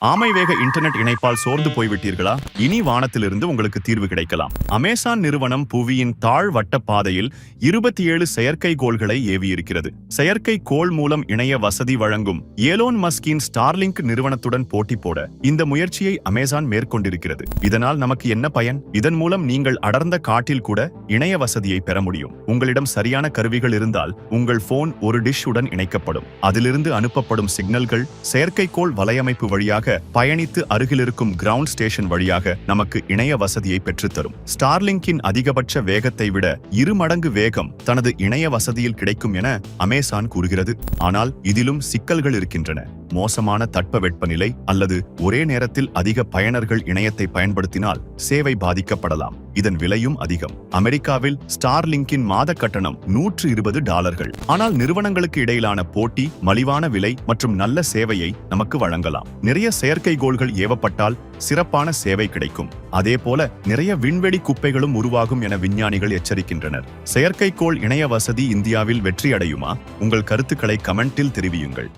ஆமை வேக இன்டர்நெட் இணைப்பால் சோர்ந்து போய்விட்டீர்களா? இனி வானத்திலிருந்து உங்களுக்கு தீர்வு கிடைக்கலாம். அமேசான் நிறுவனம் புவியின் தாழ் வட்ட பாதையில் 27 செயற்கைக்கோள்களை ஏவியிருக்கிறது. செயற்கைக்கோள் மூலம் இணைய வசதி வழங்கும் ஏலோன் மஸ்கின் ஸ்டார்லிங்க் நிறுவனத்துடன் போட்டி போட இந்த முயற்சியை அமேசான் மேற்கொண்டிருக்கிறது. இதனால் நமக்கு என்ன பயன்? இதன் மூலம் நீங்கள் அடர்ந்த காட்டில் கூட இணைய வசதியை பெற முடியும். உங்களிடம் சரியான கருவிகள் இருந்தால் உங்கள் போன் ஒரு டிஷ் உடன் இணைக்கப்படும். அதிலிருந்து அனுப்பப்படும் சிக்னல்கள் செயற்கைக்கோள் வலையமைப்பு வழியாக பயணித்து அருகிலிருக்கும் கிரவுண்ட் ஸ்டேஷன் வழியாக நமக்கு இணைய வசதியை பெற்றுத்தரும். ஸ்டார்லிங்கின் அதிகபட்ச வேகத்தை விட 2 மடங்கு வேகம் தனது இணைய வசதியில் கிடைக்கும் என அமேசான் கூறுகிறது. ஆனால் இதிலும் சிக்கல்கள் இருக்கின்றன. மோசமான தட்பவெப்பநிலை அல்லது ஒரே நேரத்தில் அதிக பயனர்கள் இணையத்தை பயன்படுத்தினால் சேவை பாதிக்கப்படலாம். இதன் விலையும் அதிகம். அமெரிக்காவில் ஸ்டார்லிங்கின் மாத கட்டணம் $120. ஆனால் நிறுவனங்களுக்கு இடையிலான போட்டி மலிவான விலை மற்றும் நல்ல சேவையை நமக்கு வழங்கலாம். நிறைய செயற்கைக்கோள்கள் ஏவப்பட்டால் சிறப்பான சேவை கிடைக்கும். அதேபோல நிறைய விண்வெளி குப்பைகளும் உருவாகும் என விஞ்ஞானிகள் எச்சரிக்கின்றனர். செயற்கைக்கோள் இணைய வசதி இந்தியாவில் வெற்றி அடையுமா? உங்கள் கருத்துக்களை கமெண்டில் தெரிவியுங்கள்.